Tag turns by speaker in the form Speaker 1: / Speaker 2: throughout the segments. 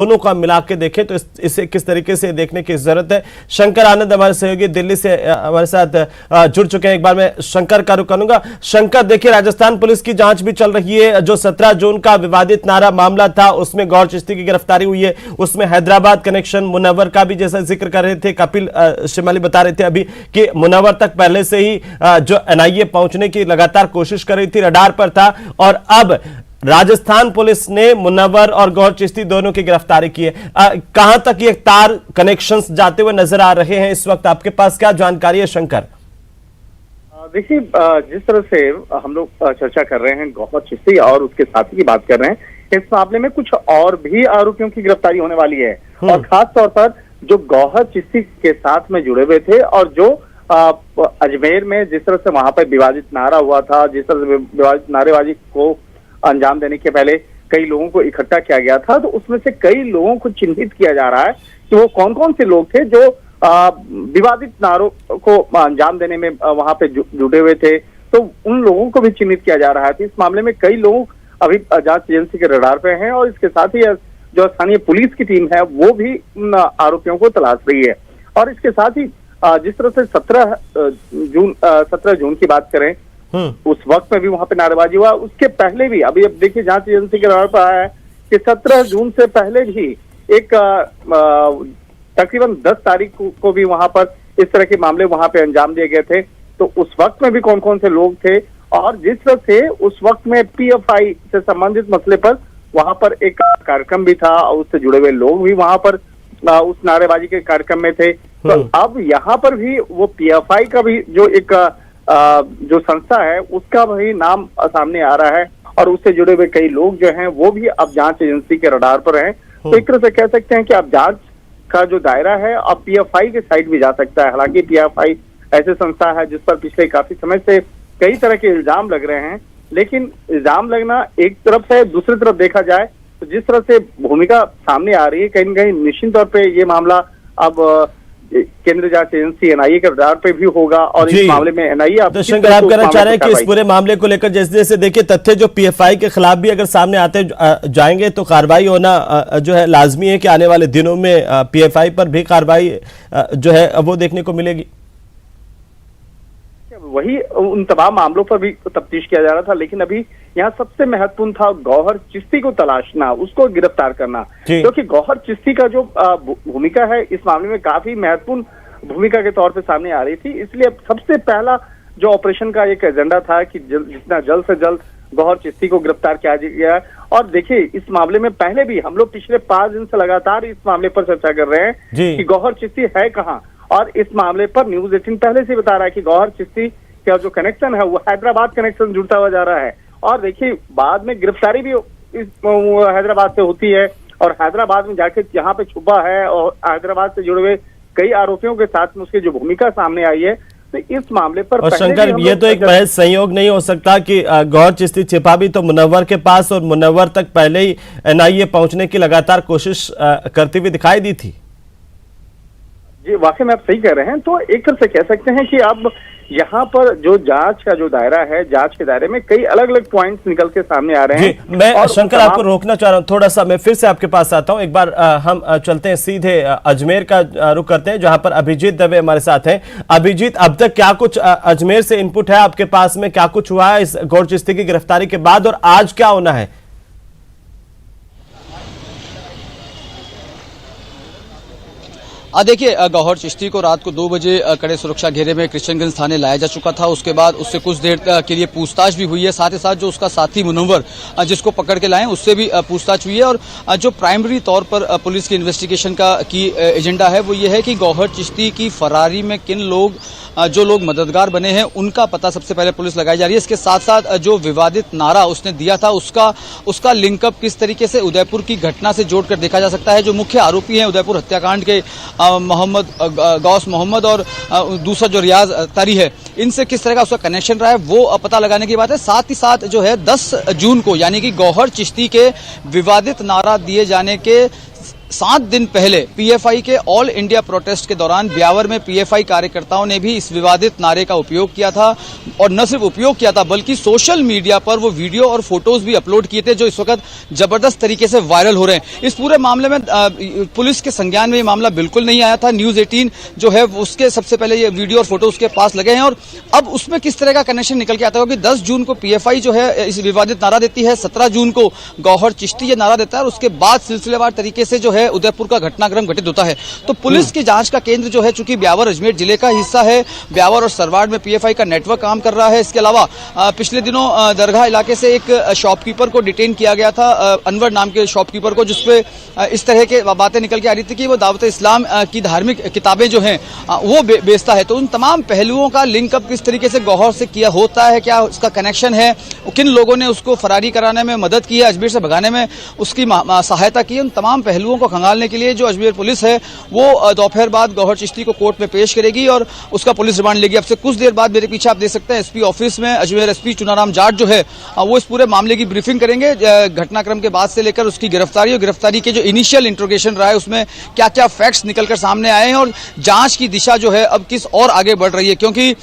Speaker 1: दोनों का मिला के देखें तो इसे किस तरीके से देखने की जरूरत है। शंकर आनंद हमारे सहयोगी दिल्ली से हमारे साथ जुड़ चुके हैं। एक बार मैं शंकर का रुख करूंगा। शंकर, देखिए राजस्थान पुलिस की जांच भी चल रही है। जो 17 जून का विवादित नारा मामला था उसमें गौहर चिश्ती की गिरफ्तारी हुई है। उसमें हैदराबाद कनेक्शन मुनव्वर का भी जैसा जिक्र कर रहे थे कपिल शिमाली बता रहे थे अभी कि मुनव्वर तक पहले से ही जो एनआईए पहुंचने की लगातार कोशिश कर रही थी, रडार पर था, और अब राजस्थान पुलिस ने मुनव्वर और गौहर चिश्ती दोनों की गिरफ्तारी की है। कहां तक ये तार कनेक्शंस जाते हुए नजर आ रहे हैं इस वक्त? आपके पास क्या जानकारी है शंकर?
Speaker 2: देखिए, जिस तरह से हम लोग चर्चा कर रहे हैं गौहर चिश्ती और उसके साथी की बात कर रहे हैं, इस मामले में कुछ और भी आरोपियों की गिरफ्तारी होने वाली है। और खास तौर पर जो गौहर चिश्ती के साथ में जुड़े हुए थे और जो अजमेर में जिस तरह से वहां पर विवादित नारा हुआ था, जिस तरह से विवादित नारेबाजी को अंजाम देने के पहले कई लोगों को इकट्ठा किया गया था, तो उसमें से कई लोगों को चिन्हित किया जा रहा है कि वो कौन कौन से लोग थे जो विवादित नारों को अंजाम देने में वहां पे जुटे हुए थे। तो उन लोगों को भी चिन्हित किया जा रहा है। इस मामले में कई लोग अभी जांच एजेंसी के रडार पे हैं और इसके साथ ही जो स्थानीय पुलिस की टीम है वो भी उन आरोपियों को तलाश रही है। और इसके साथ ही जिस तरह से 17 जून की बात करें, उस वक्त में भी वहां पे नारेबाजी हुआ। उसके पहले भी अभी अब देखिए जांच एजेंसी के रडार पर आया है कि 17 जून से पहले भी एक तकरीबन 10 तारीख को भी वहां पर इस तरह के मामले वहां पे अंजाम दिए गए थे। तो उस वक्त में भी कौन कौन से लोग थे और जिस तरह से उस वक्त में पीएफआई से संबंधित मसले पर वहां पर एक कार्यक्रम भी था और उससे जुड़े हुए लोग भी वहां पर उस नारेबाजी के कार्यक्रम में थे। तो अब यहाँ पर भी वो पीएफआई का भी जो एक जो संस्था है उसका भी नाम सामने आ रहा है और उससे जुड़े हुए कई लोग जो हैं वो भी अब जांच एजेंसी के रडार पर हैं। तो एक तरह से कह सकते हैं कि अब जांच का जो दायरा है अब पीएफआई के साइड भी जा सकता है। हालांकि पीएफआई ऐसे संस्था है जिस पर पिछले काफी समय से कई तरह के इल्जाम लग रहे हैं, लेकिन इल्जाम लगना एक तरफ है, दूसरी तरफ देखा जाए तो जिस तरह से भूमिका सामने आ रही है कहीं न कहीं निश्चित तौर पे ये मामला अब केंद्रीय जांच एजेंसी एनआईए के रडार पे भी होगा और इस मामले में एनआईए
Speaker 1: तो शंकर आप कहना चाह रहे हैं कि इस पूरे मामले को लेकर जैसे जैसे देखिए तथ्य जो पीएफआई के खिलाफ भी अगर सामने आते जाएंगे तो कार्रवाई होना जो है लाजमी है कि आने वाले दिनों में पीएफआई पर भी कार्रवाई जो है वो देखने को मिलेगी।
Speaker 2: वही उन तमाम मामलों पर भी तफ्तीश किया जा रहा था, लेकिन अभी यहाँ सबसे महत्वपूर्ण था गौहर चिश्ती को तलाशना, उसको गिरफ्तार करना, क्योंकि गौहर चिश्ती का जो भूमिका है इस मामले में काफी महत्वपूर्ण भूमिका के तौर पे सामने आ रही थी। इसलिए सबसे पहला जो ऑपरेशन का एक एजेंडा था कि जितना जल्द से जल्द गौहर चिश्ती को गिरफ्तार किया गया। और देखिए इस मामले में पहले भी हम लोग पिछले 5 दिन से लगातार इस मामले पर चर्चा कर रहे हैं कि गौहर चिश्ती है कहाँ, और इस मामले पर न्यूज 18 पहले से बता रहा है कि गौहर चिश्ती का जो कनेक्शन है वो हैदराबाद कनेक्शन जुड़ता हुआ जा रहा है। और देखिए बाद में गिरफ्तारी भी हैदराबाद से होती है और हैदराबाद में जाके यहाँ पे छुपा है और हैदराबाद से जुड़े हुए कई आरोपियों के साथ में उसकी जो भूमिका सामने आई है। तो इस मामले पर
Speaker 1: और शंकर ये तो एक महज संयोग नहीं हो सकता कि गौहर चिश्ती छिपा भी तो मुनव्वर के पास और मुनव्वर तक पहले ही एनआईए पहुंचने की लगातार कोशिश करती हुई दिखाई दी थी।
Speaker 2: जी वाकई में आप सही कह रहे हैं। तो एक तरह से कह सकते हैं कि अब यहाँ पर जो जांच का जो दायरा है, जांच के दायरे में कई अलग अलग पॉइंट्स निकल के सामने आ रहे हैं।
Speaker 1: मैं शंकर आपको रोकना चाह रहा हूँ थोड़ा सा, मैं फिर से आपके पास आता हूँ। एक बार हम चलते हैं सीधे अजमेर का रुख करते हैं जहां पर अभिजीत दवे हमारे साथ हैं। अभिजीत, अब तक क्या कुछ अजमेर से इनपुट है आपके पास में, क्या कुछ हुआ है इस गौहर चिश्ती की गिरफ्तारी के बाद और आज क्या होना है?
Speaker 3: देखिए गौहर चिश्ती को रात को 2 बजे कड़े सुरक्षा घेरे में क्रिश्चियनगंज थाने लाया जा चुका था। उसके बाद उससे कुछ देर के लिए पूछताछ भी हुई है। साथ ही साथ जो उसका साथी मुनव्वर जिसको पकड़ के लाए उससे भी पूछताछ हुई है। और जो प्राइमरी तौर पर पुलिस की इन्वेस्टिगेशन की एजेंडा है वो ये है कि गौहर चिश्ती की फरारी में किन लोग जो लोग मददगार बने हैं उनका पता सबसे पहले पुलिस लगाई जा रही है। इसके साथ साथ जो विवादित नारा उसने दिया था उसका लिंकअप किस तरीके से उदयपुर की घटना से जोड़कर देखा जा सकता है। जो मुख्य आरोपी हैं उदयपुर हत्याकांड के गौस मोहम्मद और दूसरा जो रियाज तारी है, इनसे किस तरह का उसका कनेक्शन रहा है वो पता लगाने की बात है। साथ ही साथ जो है 10 जून को यानी कि गौहर चिश्ती के विवादित नारा दिए जाने के 7 दिन पहले पीएफआई के ऑल इंडिया प्रोटेस्ट के दौरान ब्यावर में पीएफआई कार्यकर्ताओं ने भी इस विवादित नारे का उपयोग किया था, और न सिर्फ उपयोग किया था बल्कि सोशल मीडिया पर वो वीडियो और फोटोज भी अपलोड किए थे जो इस वक्त जबरदस्त तरीके से वायरल हो रहे हैं। इस पूरे मामले में पुलिस के संज्ञान में ये मामला बिल्कुल नहीं आया था। न्यूज 18 जो है उसके सबसे पहले ये वीडियो और फोटो उसके पास लगे हैं, और अब उसमें किस तरह का कनेक्शन निकल के आता है कि 10 जून को पीएफआई जो है इस विवादित नारा देती है, 17 जून को गौहर चिश्ती ये नारा देता है, और उसके बाद सिलसिलेवार तरीके से जो है उदयपुर का घटनाक्रम घटित होता है। तो पुलिस की जांच का केंद्र जो है, चूंकि ब्यावर अजमेर जिले का हिस्सा है, ब्यावर और सरवाड़ में पीएफआई का नेटवर्क काम कर रहा है। इसके अलावा पिछले दिनों दरगाह इलाके से एक शॉपकीपर को डिटेन किया गया था, अनवर नाम के शॉपकीपर को, जिसपे इस तरह के बातें निकल के आ रही थी कि वो दावत इस्लाम की धार्मिक किताबें जो हैं वो बेचता है। तो उन तमाम पहलुओं का लिंक अप किस तरीके से गौहर से किया होता है, क्या उसका कनेक्शन है, किन लोगों ने उसको फरारी कराने में मदद की है, अजमेर से भगाने में उसकी सहायता की, उन तमाम पहलुओं को खंगालने के लिए जो अजमेर पुलिस है वो दोपहर बाद गौहर चिश्ती को कोर्ट में पेश करेगी और उसका पुलिस रिमांड लेगी। अब से कुछ देर बाद मेरे पीछे आप देख सकते हैं एसपी ऑफिस में अजमेर एसपी चुनाराम जाट जो है वो इस पूरे मामले की ब्रीफिंग करेंगे, घटनाक्रम के बाद से लेकर उसकी गिरफ्तारी और गिरफ्तारी के जो इनिशियल इंट्रोगेशन रहा है उसमें क्या क्या फैक्ट्स निकलकर सामने आए हैं, और जांच की दिशा जो है अब किस और आगे बढ़ रही है। क्योंकि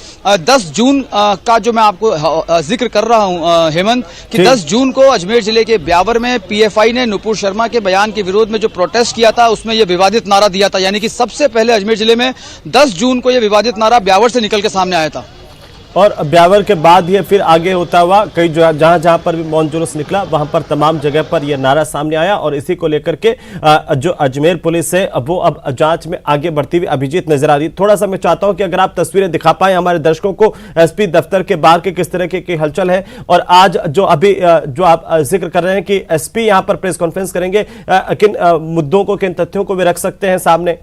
Speaker 3: 10 जून का जो मैं आपको जिक्र कर रहा हूं हेमंत, कि 10 जून को अजमेर जिले के ब्यावर में पीएफआई ने नुपुर शर्मा के बयान के विरोध में जो प्रोटेस्ट किया था उसमें यह विवादित नारा दिया था। यानी कि सबसे पहले अजमेर जिले में 10 जून को यह विवादित नारा ब्यावर से निकल के सामने आया था,
Speaker 1: और ब्यावर के बाद ये फिर आगे होता हुआ कई जहां जहां पर भी मौन जुलूस निकला वहां पर तमाम जगह पर यह नारा सामने आया, और इसी को लेकर के जो अजमेर पुलिस है वो अब जांच में आगे बढ़ती हुई अभिजीत नजर आ रही है। थोड़ा सा मैं चाहता हूं कि अगर आप तस्वीरें दिखा पाए हमारे दर्शकों को एसपी दफ्तर के बाहर के किस तरह की हलचल है, और आज जो अभी जो आप जिक्र कर रहे हैं कि एसपी यहां पर प्रेस कॉन्फ्रेंस करेंगे, किन मुद्दों को, किन तथ्यों को भी रख सकते हैं सामने?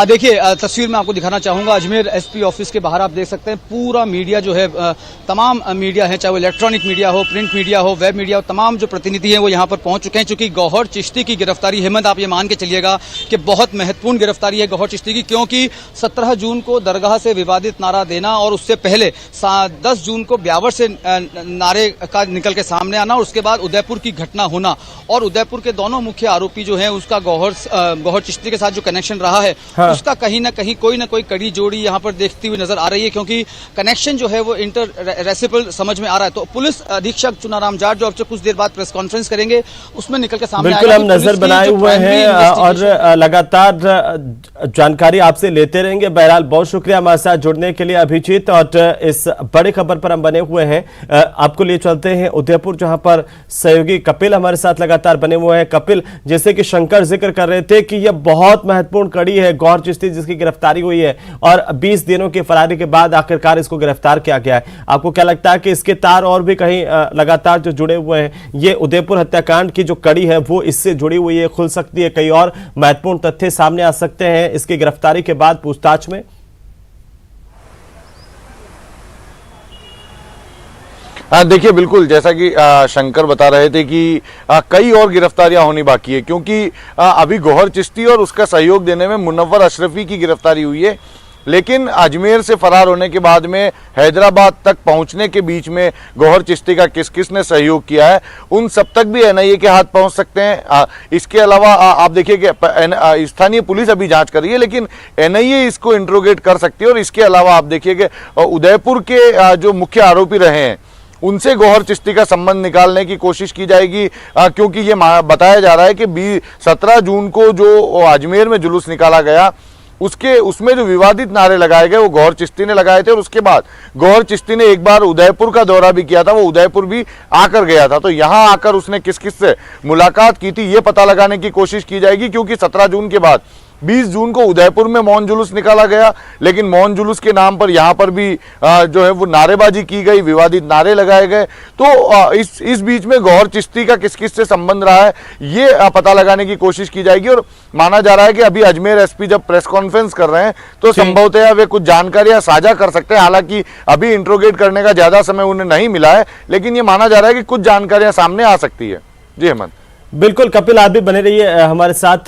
Speaker 3: देखिए तस्वीर में आपको दिखाना चाहूंगा, अजमेर एसपी ऑफिस के बाहर आप देख सकते हैं पूरा मीडिया जो है, तमाम मीडिया है, चाहे वो इलेक्ट्रॉनिक मीडिया हो, प्रिंट मीडिया हो, वेब मीडिया हो, तमाम जो प्रतिनिधि हैं वो यहां पर पहुंच चुके हैं। चूंकि गौहर चिश्ती की गिरफ्तारी, हेमंत आप ये मान के चलिएगा कि बहुत महत्वपूर्ण गिरफ्तारी है गौहर चिश्ती की, क्योंकि 17 जून को दरगाह से विवादित नारा देना और उससे पहले 10 जून को ब्यावर से नारे का निकल के सामने आना और उसके बाद उदयपुर की घटना होना, और उदयपुर के दोनों मुख्य आरोपी जो है उसका गौहर चिश्ती के साथ जो कनेक्शन रहा है उसका कहीं ना कहीं कोई ना कोई कड़ी जोड़ी यहां पर देखती हुई नजर आ रही है, क्योंकि कनेक्शन जो है वो इंटर रेसिपल समझ में आ रहा है। तो पुलिस अधीक्षक चुनाराम जाट जो अब से कुछ देर बाद प्रेस कॉन्फ्रेंस करेंगे उसमें निकल के सामने
Speaker 1: बिल्कुल हम नजर बनाए हुए हैं और लगातार जानकारी आपसे लेते रहेंगे। बहरहाल बहुत शुक्रिया हमारे साथ जुड़ने के लिए अभिजीत, और इस बड़ी खबर पर हम बने हुए हैं। आपको लिए चलते हैं उदयपुर, जहां पर सहयोगी कपिल हमारे साथ लगातार बने हुए हैं। कपिल, जैसे कि शंकर जिक्र कर रहे थे कि यह बहुत महत्वपूर्ण कड़ी है गौहर चिश्ती जिसकी गिरफ्तारी हुई है, और 20 दिनों की फरारी के बाद आखिरकार इसको गिरफ्तार किया गया है। आपको क्या लगता है कि इसके तार और भी कहीं लगातार जो जुड़े हुए हैं, ये उदयपुर हत्याकांड की जो कड़ी है वो इससे जुड़ी हुई है, खुल सकती है, कई और महत्वपूर्ण तथ्य सामने आ सकते हैं इसकी गिरफ्तारी के बाद पूछताछ में?
Speaker 4: हाँ देखिए, बिल्कुल जैसा कि शंकर बता रहे थे कि कई और गिरफ्तारियां होनी बाकी है, क्योंकि अभी गौहर चिश्ती और उसका सहयोग देने में मुनव्वर अशरफी की गिरफ्तारी हुई है, लेकिन अजमेर से फरार होने के बाद में हैदराबाद तक पहुंचने के बीच में गौहर चिश्ती का किस किस ने सहयोग किया है उन सब तक भी एनआईए के हाथ पहुंच सकते हैं। इसके अलावा आप देखिए कि स्थानीय पुलिस अभी जांच कर रही है, लेकिन एनआईए इसको इंट्रोगेट कर सकती है। और इसके अलावा आप देखिए कि उदयपुर के जो मुख्य आरोपी रहे हैं उनसे गौहर चिश्ती का संबंध निकालने की कोशिश की जाएगी, क्योंकि ये बताया जा रहा है कि 17 जून को जो अजमेर में जुलूस निकाला गया उसमें जो विवादित नारे लगाए गए वो गौहर चिश्ती ने लगाए थे, और उसके बाद गौहर चिश्ती ने एक बार उदयपुर का दौरा भी किया था, वो उदयपुर भी आकर गया था। तो यहां आकर उसने किस किस से मुलाकात की थी ये पता लगाने की कोशिश की जाएगी, क्योंकि 17 जून के बाद 20 जून को उदयपुर में मौन जुलूस निकाला गया, लेकिन मौन जुलूस के नाम पर यहां पर भी जो है वो नारेबाजी की गई, विवादित नारे लगाए गए। तो इस बीच में गौहर चिश्ती का किस किस से संबंध रहा है ये पता लगाने की कोशिश की जाएगी। और माना जा रहा है कि अभी अजमेर एसपी जब प्रेस कॉन्फ्रेंस कर रहे हैं तो संभवतः वे कुछ जानकारियां साझा कर सकते हैं। हालांकि अभी इंट्रोगेट करने का ज्यादा समय उन्हें नहीं मिला है, लेकिन ये माना जा रहा है कि कुछ जानकारियां सामने आ सकती है। जी हेमंत।
Speaker 1: बिल्कुल कपिल, आप भी बने रहिए हमारे साथ।